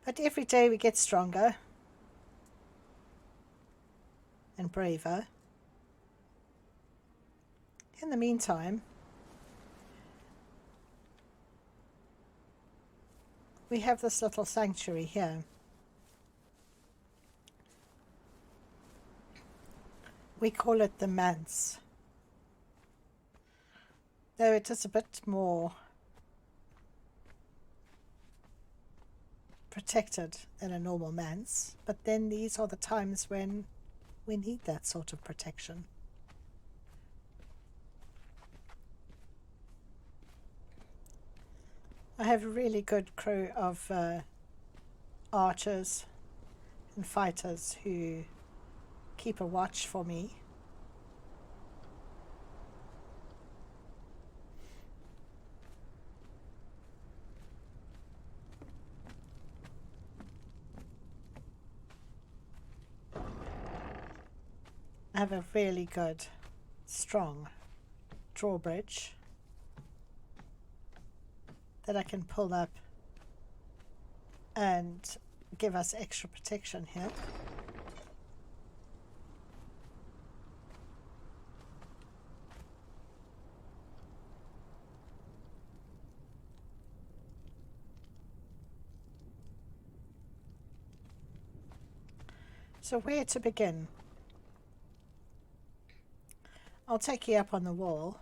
But every day we get stronger and braver. In the meantime, we have this little sanctuary here. We call it the Manse, though it is a bit more protected than a normal manse, but then these are the times when we need that sort of protection. I have a really good crew of archers and fighters who keep a watch for me. I have a really good, strong drawbridge that I can pull up and give us extra protection here. So where to begin? I'll take you up on the wall.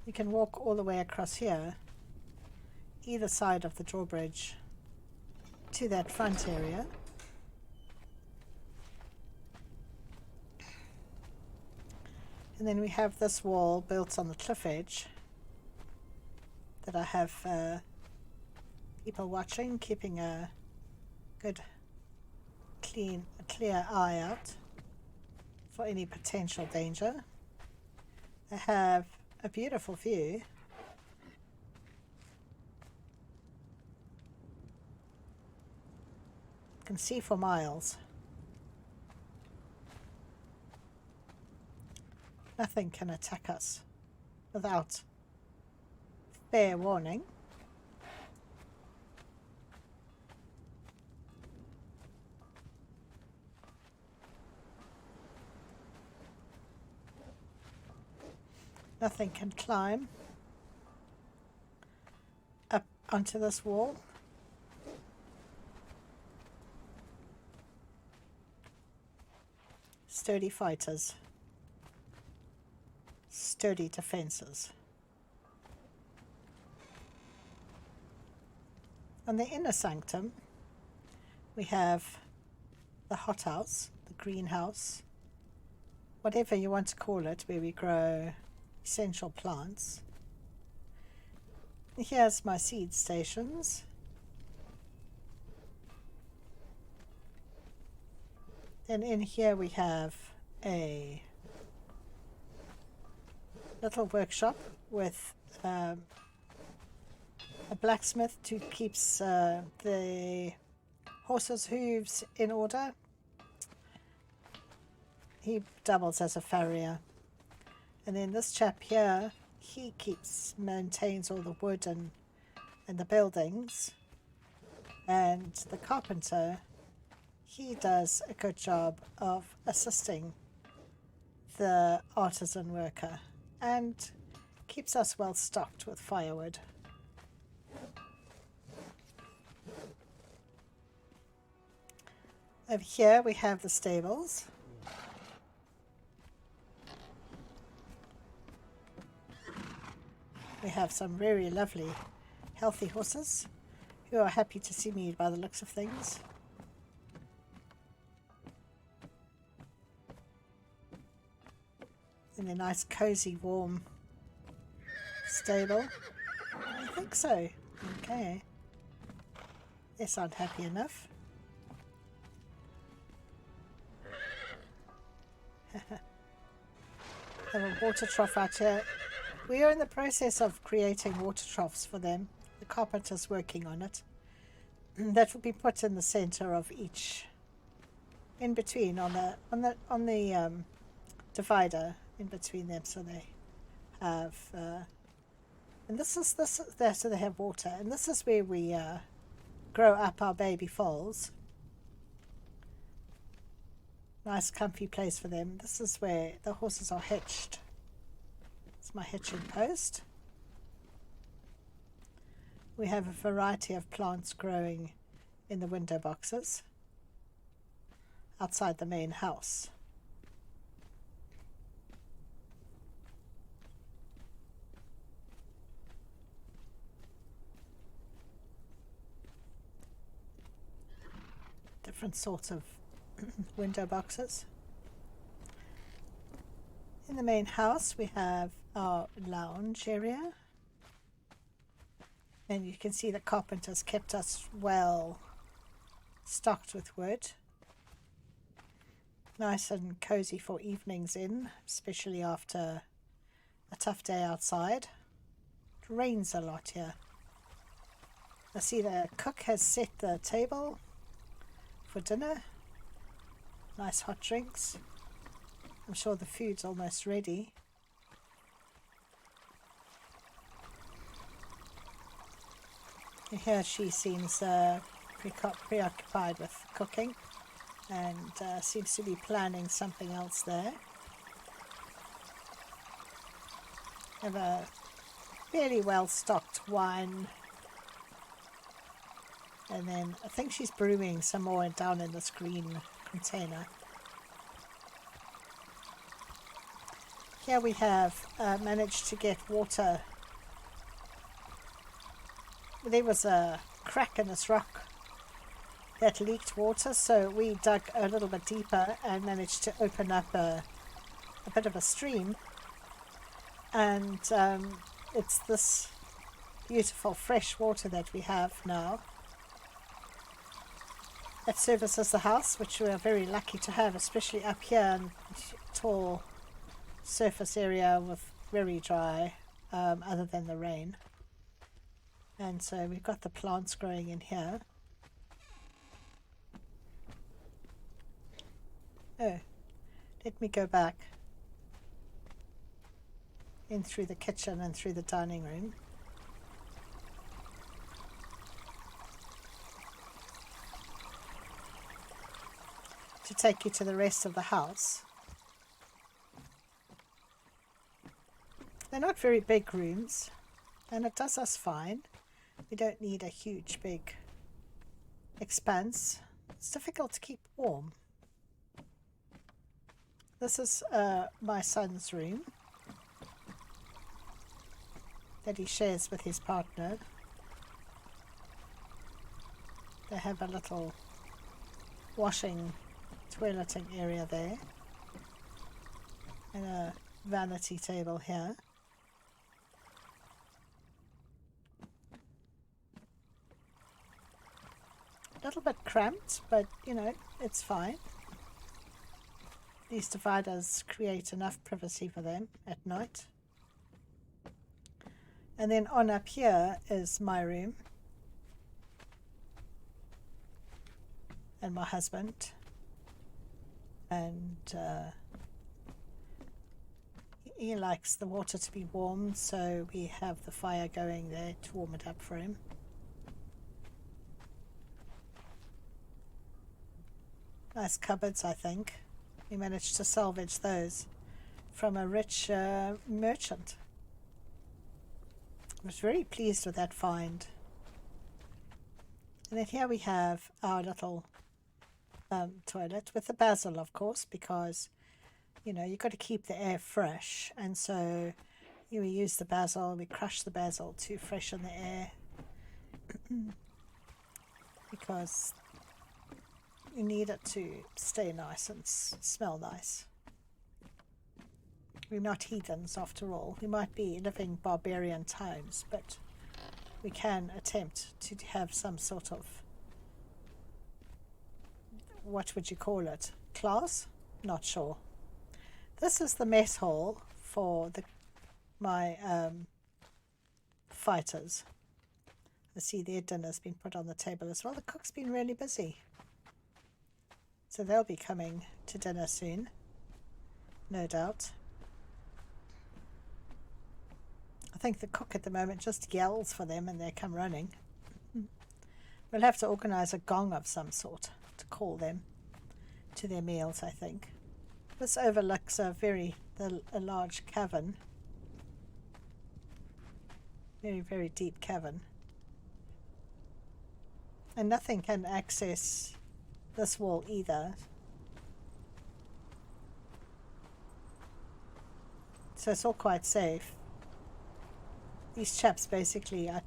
You can walk all the way across here, either side of the drawbridge, to that front area. And then we have this wall built on the cliff edge that I have people watching, keeping a good, clear eye out for any potential danger. I have a beautiful view. You can see for miles. Nothing can attack us without fair warning. Nothing can climb up onto this wall. Sturdy fighters, sturdy defenses. On the inner sanctum, we have the hothouse, the greenhouse, whatever you want to call it, where we grow essential plants. Here's my seed stations. Then in here we have a little workshop with a blacksmith who keeps the horses' hooves in order. He doubles as a farrier. And then this chap here, he maintains all the wood and the buildings. And the carpenter, he does a good job of assisting the artisan worker and keeps us well stocked with firewood. Over here we have the stables. We have some very lovely, healthy horses who are happy to see me by the looks of things. In a nice, cozy, warm stable. I think so. Okay. Yes, I'm happy enough. Have a water trough out here. We are in the process of creating water troughs for them. The carpenter's working on it. That will be put in the center of each, in between on the divider in between them, so they have And this is there, so they have water, and this is where we grow up our baby foals. Nice comfy place for them. This is where the horses are hitched. It's my hitching post. We have a variety of plants growing in the window boxes outside the main house. Different sorts of window boxes. In the main house we have our lounge area, and you can see the carpenters kept us well stocked with wood. Nice and cozy for evenings in, especially after a tough day outside. It rains a lot here. I see the cook has set the table for dinner. Nice hot drinks. I'm sure the food's almost ready. And here she seems preoccupied with cooking, and seems to be planning something else there. Have a fairly well stocked wine, and then I think she's brewing some more down in this green container. Here we have managed to get water. There was a crack in this rock that leaked water, so we dug a little bit deeper and managed to open up a bit of a stream, and it's this beautiful fresh water that we have now that services the house, which we are very lucky to have, especially up here in tall surface area with very dry, other than the rain. And so we've got the plants growing in here. Oh, let me go back in through the kitchen and through the dining room. To take you to the rest of the house. They're not very big rooms, and it does us fine. We don't need a huge big expanse. It's difficult to keep warm. This is my son's room that he shares with his partner. They have a little washing, toileting area there, and a vanity table here. A little bit cramped, but you know, it's fine. These dividers create enough privacy for them at night. And then on up here is my room and my husband, and he likes the water to be warm, so we have the fire going there to warm it up for him. Nice cupboards, I think. We managed to salvage those from a rich merchant. I was very pleased with that find. And then here we have our little toilet with the basil, of course, because you know you've got to keep the air fresh, and so we use the basil, we crush the basil to freshen the air because you need it to stay nice and smell nice. We're not heathens after all. We might be living barbarian times, but we can attempt to have some sort of, what would you call it, class? Not sure. This is the mess hall for my fighters. I see their dinner's been put on the table as well. The cook's been really busy. So they'll be coming to dinner soon, no doubt. I think the cook at the moment just yells for them and they come running. We'll have to organise a gong of some sort to call them to their meals, I think. This overlooks a large cavern. Very, very deep cavern. And nothing can access this wall either. So it's all quite safe. These chaps basically are,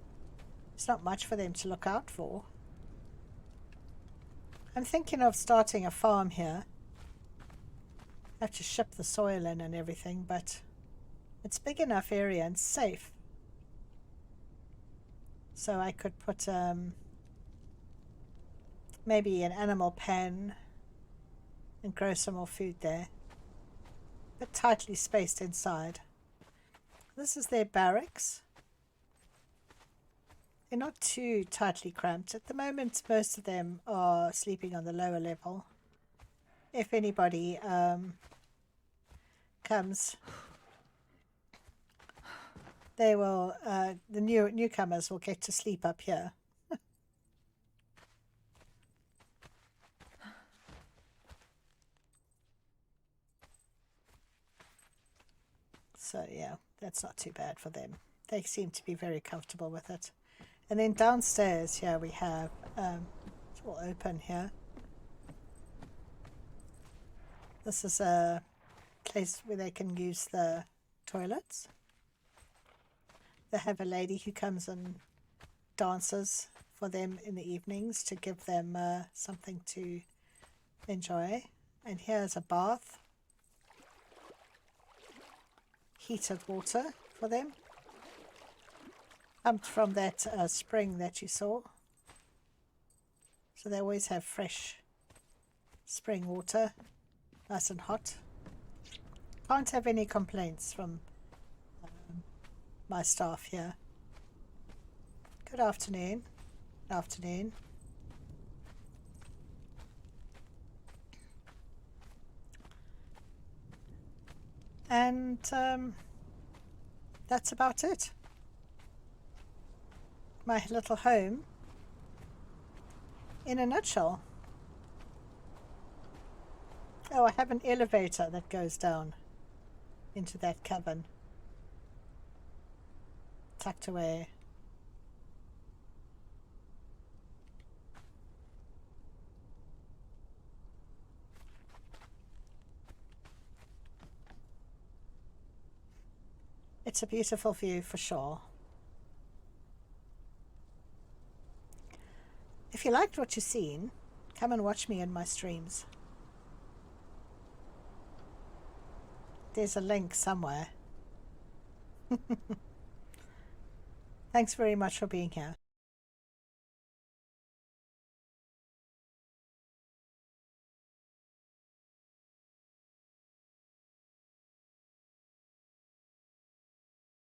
it's not much for them to look out for. I'm thinking of starting a farm here. I have to ship the soil in and everything, but it's big enough area and safe. So I could put maybe an animal pen and grow some more food there. But tightly spaced inside. This is their barracks. They're not too tightly cramped. At the moment, most of them are sleeping on the lower level. If anybody comes, they will, the newcomers will get to sleep up here. So yeah, that's not too bad for them. They seem to be very comfortable with it. And then downstairs here we have, it's all open here. This is a place where they can use the toilets. They have a lady who comes and dances for them in the evenings to give them something to enjoy. And here's a bath. Heated water for them. Pumped from that spring that you saw. So they always have fresh spring water. Nice and hot. Can't have any complaints from my staff here. Good afternoon. Afternoon. And that's about it. My little home in a nutshell. Oh, I have an elevator that goes down into that cavern. Tucked away. It's a beautiful view for sure. If you liked what you've seen, come and watch me in my streams. There's a link somewhere. Thanks very much for being here.